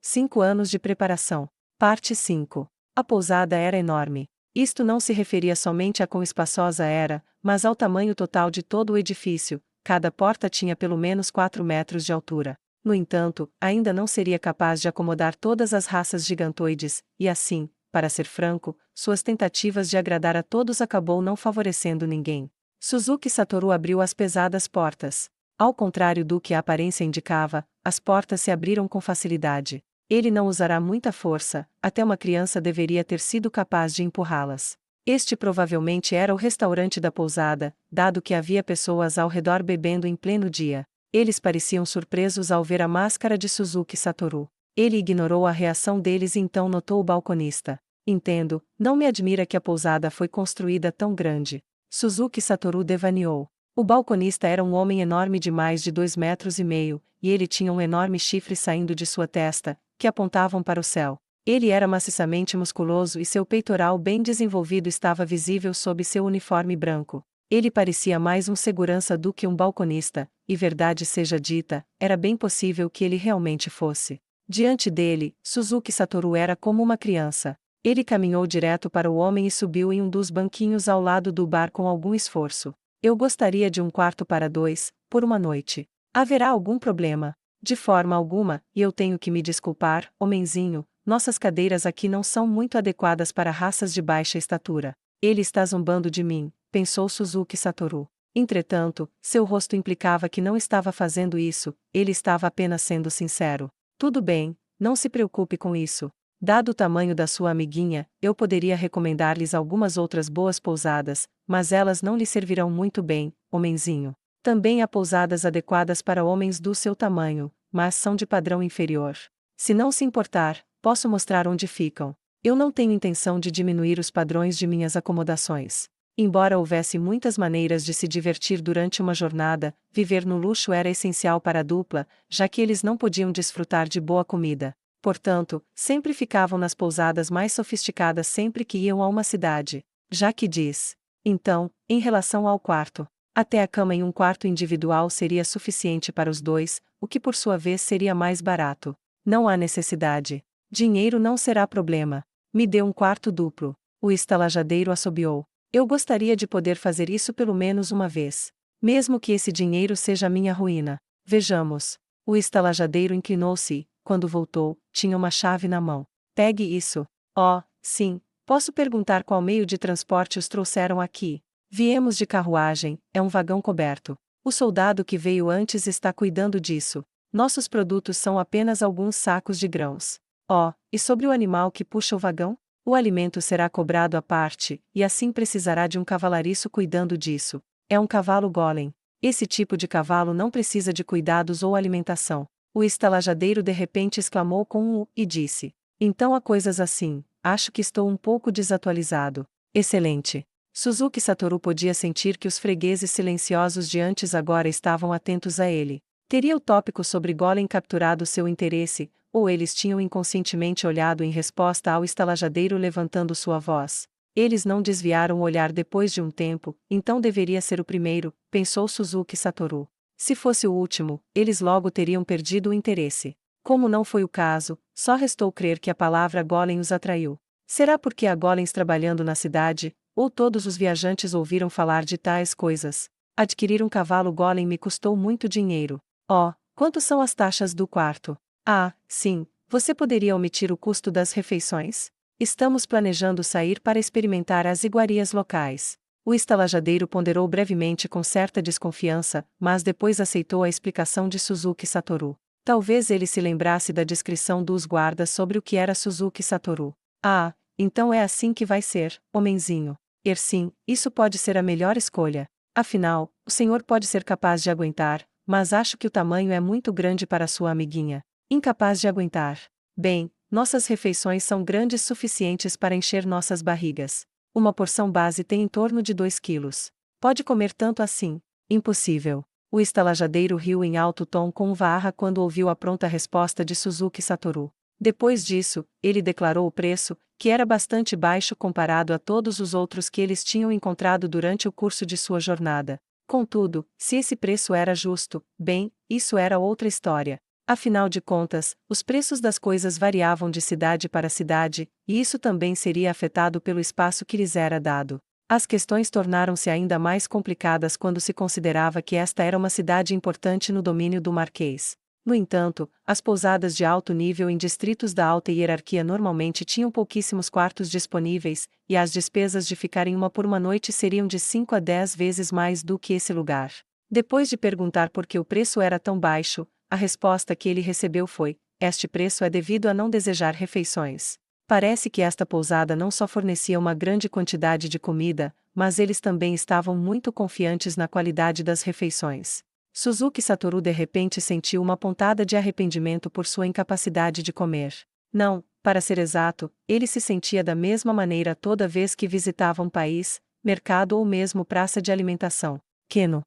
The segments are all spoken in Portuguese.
5 anos de preparação. Parte 5. A pousada era enorme. Isto não se referia somente a quão espaçosa era, mas ao tamanho total de todo o edifício. Cada porta tinha pelo menos 4 metros de altura. No entanto, ainda não seria capaz de acomodar todas as raças gigantoides, e assim, para ser franco, suas tentativas de agradar a todos acabou não favorecendo ninguém. Suzuki Satoru abriu as pesadas portas. Ao contrário do que a aparência indicava, as portas se abriram com facilidade. Ele não usará muita força, até uma criança deveria ter sido capaz de empurrá-las. Este provavelmente era o restaurante da pousada, dado que havia pessoas ao redor bebendo em pleno dia. Eles pareciam surpresos ao ver a máscara de Suzuki Satoru. Ele ignorou a reação deles e então notou o balconista. Entendo, não me admira que a pousada foi construída tão grande. Suzuki Satoru devaneou. O balconista era um homem enorme de mais de 2,5 metros, e ele tinha um enorme chifre saindo de sua testa, que apontavam para o céu. Ele era maciçamente musculoso e seu peitoral bem desenvolvido estava visível sob seu uniforme branco. Ele parecia mais um segurança do que um balconista, e verdade seja dita, era bem possível que ele realmente fosse. Diante dele, Suzuki Satoru era como uma criança. Ele caminhou direto para o homem e subiu em um dos banquinhos ao lado do bar com algum esforço. Eu gostaria de um quarto para 2, por uma noite. Haverá algum problema? De forma alguma, e eu tenho que me desculpar, homenzinho, nossas cadeiras aqui não são muito adequadas para raças de baixa estatura. Ele está zombando de mim, pensou Suzuki Satoru. Entretanto, seu rosto implicava que não estava fazendo isso, ele estava apenas sendo sincero. Tudo bem, não se preocupe com isso. Dado o tamanho da sua amiguinha, eu poderia recomendar-lhes algumas outras boas pousadas, mas elas não lhe servirão muito bem, homenzinho. Também há pousadas adequadas para homens do seu tamanho, mas são de padrão inferior. Se não se importar, posso mostrar onde ficam. Eu não tenho intenção de diminuir os padrões de minhas acomodações. Embora houvesse muitas maneiras de se divertir durante uma jornada, viver no luxo era essencial para a dupla, já que eles não podiam desfrutar de boa comida. Portanto, sempre ficavam nas pousadas mais sofisticadas sempre que iam a uma cidade. Já que diz. Então, em relação ao quarto, até a cama em um quarto individual seria suficiente para os dois, o que por sua vez seria mais barato. Não há necessidade. Dinheiro não será problema. Me dê um quarto duplo. O estalajadeiro assobiou. Eu gostaria de poder fazer isso pelo menos uma vez. Mesmo que esse dinheiro seja minha ruína. Vejamos. O estalajadeiro inclinou-se. Quando voltou, tinha uma chave na mão. Pegue isso. Oh, sim. Posso perguntar qual meio de transporte os trouxeram aqui? Viemos de carruagem, é um vagão coberto. O soldado que veio antes está cuidando disso. Nossos produtos são apenas alguns sacos de grãos. Oh, e sobre o animal que puxa o vagão? O alimento será cobrado à parte, e assim precisará de um cavalariço cuidando disso. É um cavalo golem. Esse tipo de cavalo não precisa de cuidados ou alimentação. O estalajadeiro de repente exclamou com um e disse. Então há coisas assim, acho que estou um pouco desatualizado. Excelente. Suzuki Satoru podia sentir que os fregueses silenciosos de antes agora estavam atentos a ele. Teria o tópico sobre Golem capturado seu interesse, ou eles tinham inconscientemente olhado em resposta ao estalajadeiro levantando sua voz. Eles não desviaram o olhar depois de um tempo, então deveria ser o primeiro, pensou Suzuki Satoru. Se fosse o último, eles logo teriam perdido o interesse. Como não foi o caso, só restou crer que a palavra Golem os atraiu. Será porque há golems trabalhando na cidade, ou todos os viajantes ouviram falar de tais coisas? Adquirir um cavalo golem me custou muito dinheiro. Oh, quanto são as taxas do quarto? Ah, sim, você poderia omitir o custo das refeições? Estamos planejando sair para experimentar as iguarias locais. O estalajadeiro ponderou brevemente com certa desconfiança, mas depois aceitou a explicação de Suzuki Satoru. Talvez ele se lembrasse da descrição dos guardas sobre o que era Suzuki Satoru. Ah, então é assim que vai ser, homenzinho. Sim, isso pode ser a melhor escolha. Afinal, o senhor pode ser capaz de aguentar, mas acho que o tamanho é muito grande para sua amiguinha. Incapaz de aguentar. Bem, nossas refeições são grandes suficientes para encher nossas barrigas. Uma porção base tem em torno de 2 quilos. Pode comer tanto assim? Impossível. O estalajadeiro riu em alto tom com varra quando ouviu a pronta resposta de Suzuki Satoru. Depois disso, ele declarou o preço, que era bastante baixo comparado a todos os outros que eles tinham encontrado durante o curso de sua jornada. Contudo, se esse preço era justo, bem, isso era outra história. Afinal de contas, os preços das coisas variavam de cidade para cidade, e isso também seria afetado pelo espaço que lhes era dado. As questões tornaram-se ainda mais complicadas quando se considerava que esta era uma cidade importante no domínio do Marquês. No entanto, as pousadas de alto nível em distritos da alta hierarquia normalmente tinham pouquíssimos quartos disponíveis, e as despesas de ficar em uma por uma noite seriam de 5 a 10 vezes mais do que esse lugar. Depois de perguntar por que o preço era tão baixo, a resposta que ele recebeu foi: este preço é devido a não desejar refeições. Parece que esta pousada não só fornecia uma grande quantidade de comida, mas eles também estavam muito confiantes na qualidade das refeições. Suzuki Satoru de repente sentiu uma pontada de arrependimento por sua incapacidade de comer. Não, para ser exato, ele se sentia da mesma maneira toda vez que visitava um país, mercado ou mesmo praça de alimentação. Keno.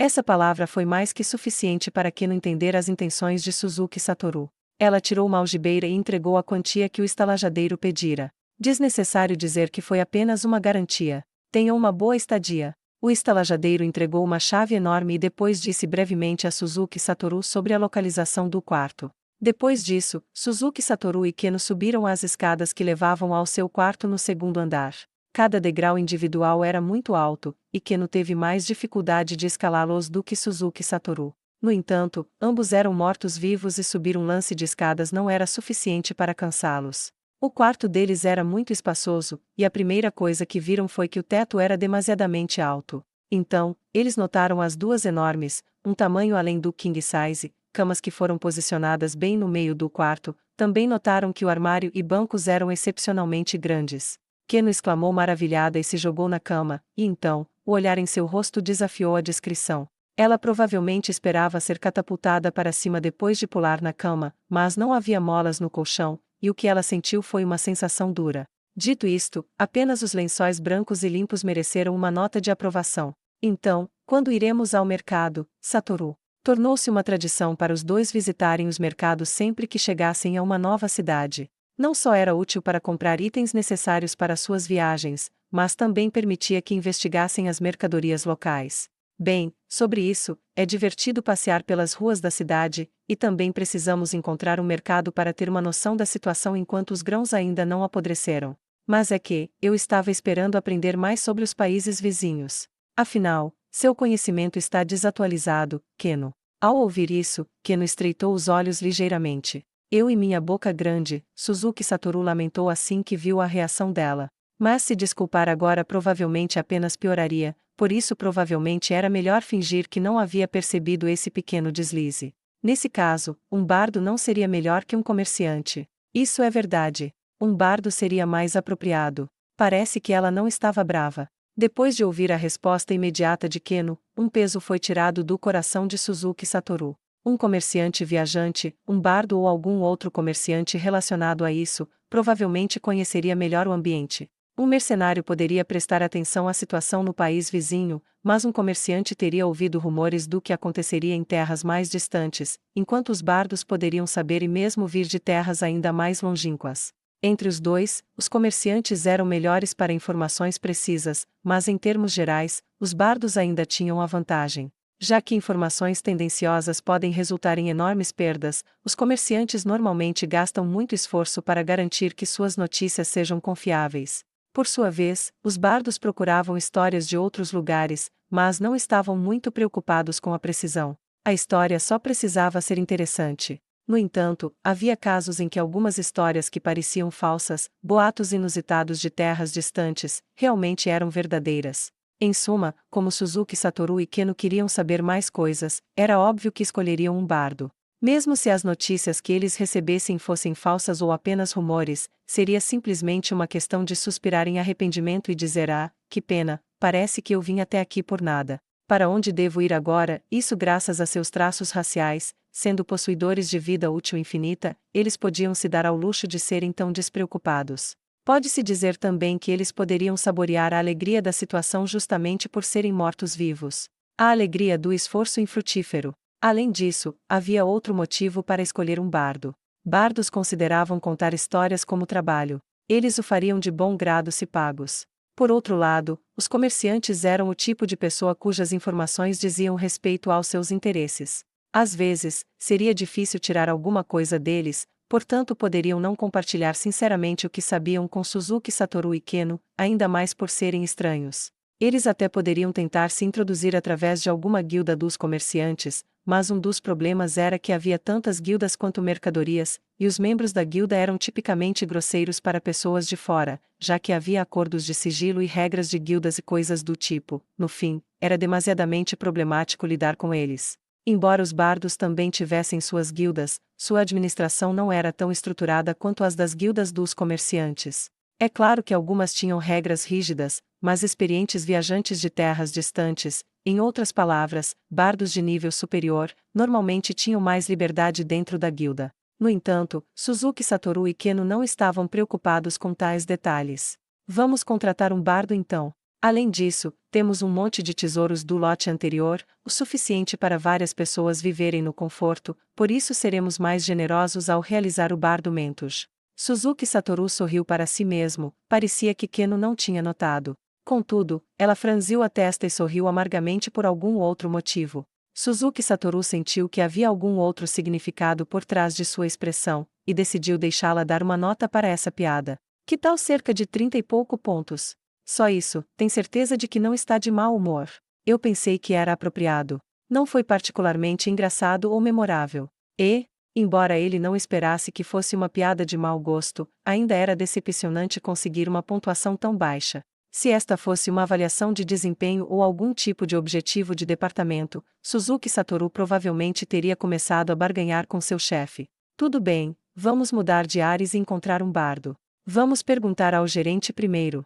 Essa palavra foi mais que suficiente para Keno entender as intenções de Suzuki Satoru. Ela tirou uma algibeira e entregou a quantia que o estalajadeiro pedira. Desnecessário dizer que foi apenas uma garantia. Tenha uma boa estadia. O estalajadeiro entregou uma chave enorme e depois disse brevemente a Suzuki Satoru sobre a localização do quarto. Depois disso, Suzuki Satoru e Keno subiram as escadas que levavam ao seu quarto no segundo andar. Cada degrau individual era muito alto, e Keno teve mais dificuldade de escalá-los do que Suzuki Satoru. No entanto, ambos eram mortos-vivos e subir um lance de escadas não era suficiente para cansá-los. O quarto deles era muito espaçoso, e a primeira coisa que viram foi que o teto era demasiadamente alto. Então, eles notaram as duas enormes, um tamanho além do king size, camas que foram posicionadas bem no meio do quarto. Também notaram que o armário e bancos eram excepcionalmente grandes. Keno exclamou maravilhada e se jogou na cama, e então, o olhar em seu rosto desafiou a descrição. Ela provavelmente esperava ser catapultada para cima depois de pular na cama, mas não havia molas no colchão, e o que ela sentiu foi uma sensação dura. Dito isto, apenas os lençóis brancos e limpos mereceram uma nota de aprovação. Então, quando iremos ao mercado, Satoru? Tornou-se uma tradição para os dois visitarem os mercados sempre que chegassem a uma nova cidade. Não só era útil para comprar itens necessários para suas viagens, mas também permitia que investigassem as mercadorias locais. Bem, sobre isso, é divertido passear pelas ruas da cidade, e também precisamos encontrar um mercado para ter uma noção da situação enquanto os grãos ainda não apodreceram. Mas é que, eu estava esperando aprender mais sobre os países vizinhos. Afinal, seu conhecimento está desatualizado, Keno. Ao ouvir isso, Keno estreitou os olhos ligeiramente. Eu e minha boca grande, Suzuki Satoru lamentou assim que viu a reação dela. Mas se desculpar agora provavelmente apenas pioraria, por isso provavelmente era melhor fingir que não havia percebido esse pequeno deslize. Nesse caso, um bardo não seria melhor que um comerciante. Isso é verdade. Um bardo seria mais apropriado. Parece que ela não estava brava. Depois de ouvir a resposta imediata de Keno, um peso foi tirado do coração de Suzuki Satoru. Um comerciante viajante, um bardo ou algum outro comerciante relacionado a isso, provavelmente conheceria melhor o ambiente. Um mercenário poderia prestar atenção à situação no país vizinho, mas um comerciante teria ouvido rumores do que aconteceria em terras mais distantes, enquanto os bardos poderiam saber e mesmo vir de terras ainda mais longínquas. Entre os dois, os comerciantes eram melhores para informações precisas, mas em termos gerais, os bardos ainda tinham a vantagem. Já que informações tendenciosas podem resultar em enormes perdas, os comerciantes normalmente gastam muito esforço para garantir que suas notícias sejam confiáveis. Por sua vez, os bardos procuravam histórias de outros lugares, mas não estavam muito preocupados com a precisão. A história só precisava ser interessante. No entanto, havia casos em que algumas histórias que pareciam falsas, boatos inusitados de terras distantes, realmente eram verdadeiras. Em suma, como Suzuki Satoru e Keno queriam saber mais coisas, era óbvio que escolheriam um bardo. Mesmo se as notícias que eles recebessem fossem falsas ou apenas rumores, seria simplesmente uma questão de suspirar em arrependimento e dizer: ah, que pena, parece que eu vim até aqui por nada. Para onde devo ir agora? Isso graças a seus traços raciais, sendo possuidores de vida útil infinita, eles podiam se dar ao luxo de serem tão despreocupados. Pode-se dizer também que eles poderiam saborear a alegria da situação justamente por serem mortos-vivos. A alegria do esforço infrutífero. Além disso, havia outro motivo para escolher um bardo. Bardos consideravam contar histórias como trabalho. Eles o fariam de bom grado se pagos. Por outro lado, os comerciantes eram o tipo de pessoa cujas informações diziam respeito aos seus interesses. Às vezes, seria difícil tirar alguma coisa deles, portanto poderiam não compartilhar sinceramente o que sabiam com Suzuki Satoru e Keno, ainda mais por serem estranhos. Eles até poderiam tentar se introduzir através de alguma guilda dos comerciantes, mas um dos problemas era que havia tantas guildas quanto mercadorias, e os membros da guilda eram tipicamente grosseiros para pessoas de fora, já que havia acordos de sigilo e regras de guildas e coisas do tipo. No fim, era demasiadamente problemático lidar com eles. Embora os bardos também tivessem suas guildas, sua administração não era tão estruturada quanto as das guildas dos comerciantes. É claro que algumas tinham regras rígidas, mas experientes viajantes de terras distantes, em outras palavras, bardos de nível superior, normalmente tinham mais liberdade dentro da guilda. No entanto, Suzuki Satoru e Keno não estavam preocupados com tais detalhes. Vamos contratar um bardo então. Além disso, temos um monte de tesouros do lote anterior, o suficiente para várias pessoas viverem no conforto, por isso seremos mais generosos ao realizar o bardo Mentos. Suzuki Satoru sorriu para si mesmo, parecia que Keno não tinha notado. Contudo, ela franziu a testa e sorriu amargamente por algum outro motivo. Suzuki Satoru sentiu que havia algum outro significado por trás de sua expressão, e decidiu deixá-la dar uma nota para essa piada. Que tal cerca de 30 e pouco pontos? Só isso, tem certeza de que não está de mau humor? Eu pensei que era apropriado. Não foi particularmente engraçado ou memorável. E, embora ele não esperasse que fosse uma piada de mau gosto, ainda era decepcionante conseguir uma pontuação tão baixa. Se esta fosse uma avaliação de desempenho ou algum tipo de objetivo de departamento, Suzuki Satoru provavelmente teria começado a barganhar com seu chefe. Tudo bem, vamos mudar de ares e encontrar um bardo. Vamos perguntar ao gerente primeiro.